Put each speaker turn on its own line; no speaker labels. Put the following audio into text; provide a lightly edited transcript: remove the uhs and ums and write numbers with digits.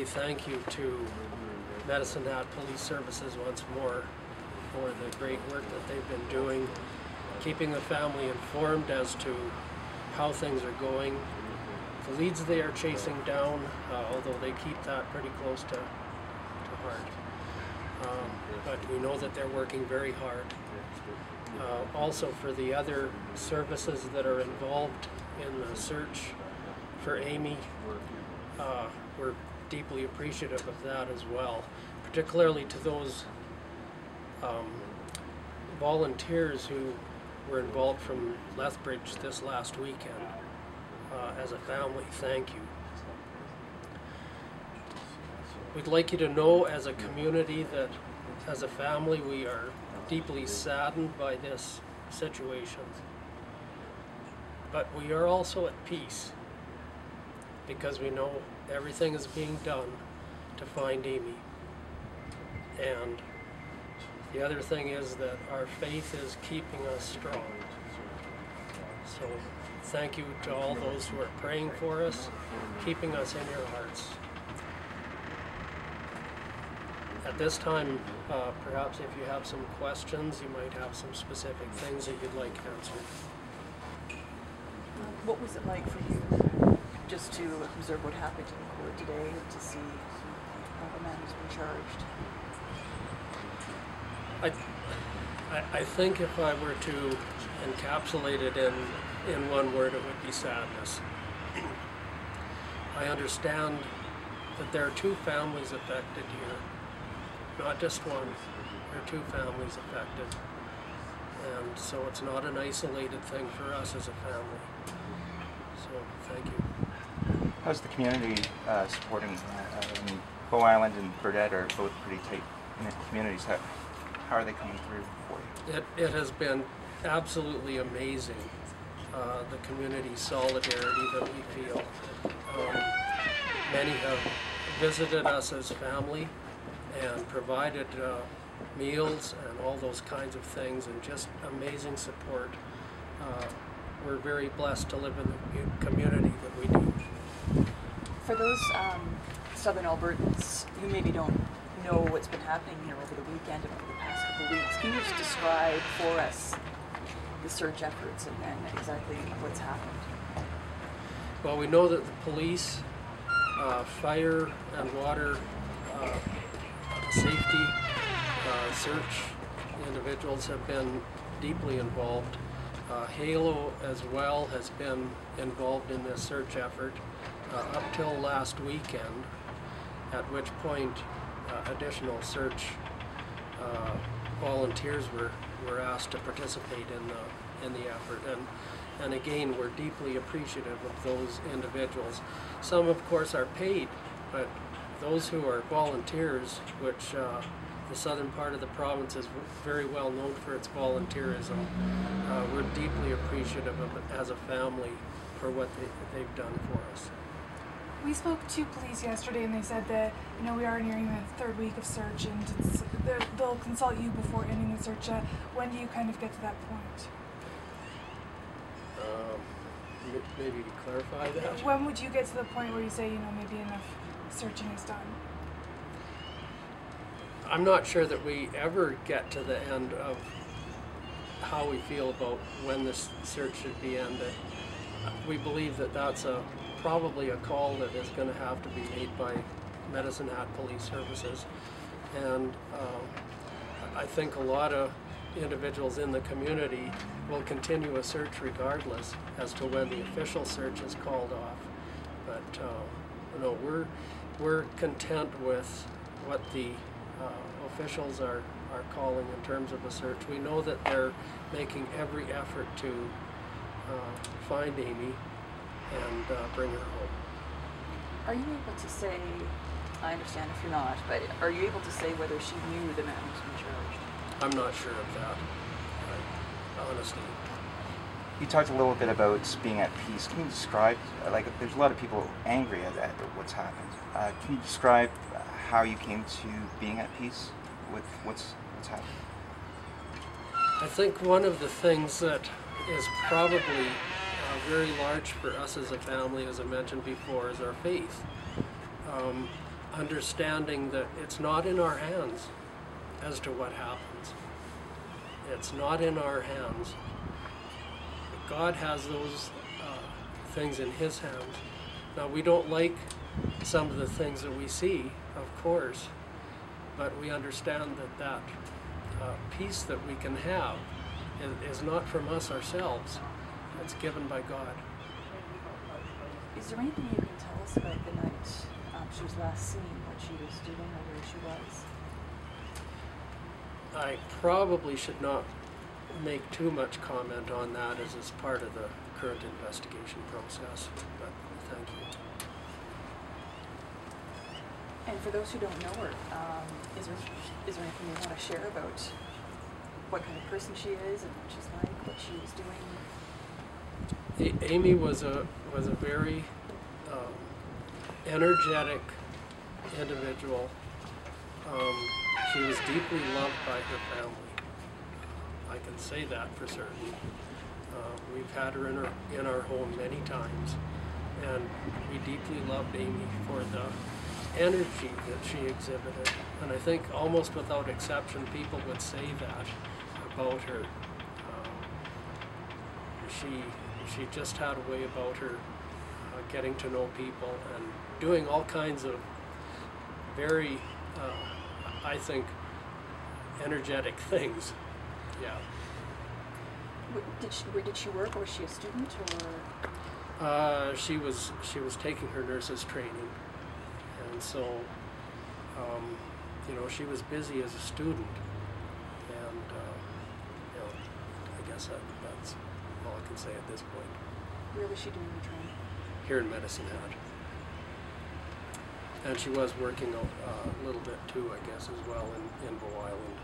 Thank you to Medicine Hat Police Services once more for the great work that they've been doing, keeping the family informed as to how things are going, the leads they are chasing down, although they keep that pretty close to heart. But we know that they're working very hard. Also for the other services that are involved in the search for Amy, we're deeply appreciative of that as well, particularly to those volunteers who were involved from Lethbridge this last weekend. As a family, thank you. We'd like you to know as a community that as a family we are deeply saddened by this situation. But we are also at peace because we know everything is being done to find Amy. And the other thing is that our faith is keeping us strong. So thank you to all those who are praying for us, keeping us in your hearts. At this time, perhaps if you have some questions, you might have some specific things that you'd like answered.
What was it like for you just to observe what happened in court today and to see the man who's been charged?
I think if I were to encapsulate it in one word, it would be sadness. I understand that there are two families affected here, not just one. There are two families affected, and so it's not an isolated thing for us as a family. So thank you.
How's the community supporting? Bow Island and Burdett are both pretty tight communities. How are they coming through for you?
It has been absolutely amazing, the community solidarity that we feel. Many have visited us as family and provided meals and all those kinds of things, and just amazing support. We're very blessed to live in the community that we do.
For those Southern Albertans who maybe don't know what's been happening here over the weekend and over the past couple of weeks, can you just describe for us the search efforts and exactly what's happened?
Well, we know that the police, fire and water safety search individuals have been deeply involved. Halo as well has been involved in this search effort up till last weekend, at which point additional search volunteers were asked to participate in the effort, and again we're deeply appreciative of those individuals. Some of course are paid, but those who are volunteers, which the southern part of the province is very well known for its volunteerism, we're deeply appreciative of it as a family for what they've done for us.
We spoke to police yesterday and they said that, you know, we are nearing the third week of search and they'll consult you before ending the search. When do you kind of get to that point?
Maybe to clarify that?
When would you get to the point where you say, you know, maybe enough searching is done?
I'm not sure that we ever get to the end of how we feel about when this search should be ended. We believe that that's probably a call that is going to have to be made by Medicine Hat Police Services, and I think a lot of individuals in the community will continue a search regardless as to when the official search is called off. But you know, we're content with what the officials are calling in terms of a search. We know that they're making every effort to find Amy and bring her home.
Are you able to say, I understand if you're not, but are you able to say whether she knew the man was in charge?
I'm not sure of that, honestly.
You talked a little bit about being at peace. Can you describe, like, there's a lot of people angry at what's happened. Can you describe how you came to being at peace with what's happened?
I think one of the things that is probably very large for us as a family, as I mentioned before, is our faith. understanding that it's not in our hands as to what happens. It's not in our hands. God has those things in His hands. Now, we don't like some of the things that we see, of course, but we understand that peace that we can have is not from us ourselves. It's given by God.
Is there anything you can tell us about the night she was last seen, what she was doing, or where she was?
I probably should not make too much comment on that, as it's part of the current investigation process, but thank you.
And for those who don't know her, is there anything you want to share about what kind of person she is and what she's like, what she was doing?
Amy was a very energetic individual. She was deeply loved by her family. I can say that for certain. We've had her in our home many times, and we deeply loved Amy for the energy that she exhibited. And I think almost without exception, people would say that about her. She just had a way about her getting to know people and doing all kinds of very, I think, energetic things. Yeah.
Where did she work, or was she a student, or?
She was taking her nurse's training, and so you know, she was busy as a student, and you know, I guess that's all I can say at this point.
Where was she doing the training?
Here in Medicine Hat. And she was working a little bit too, I guess, as well in Bow Island.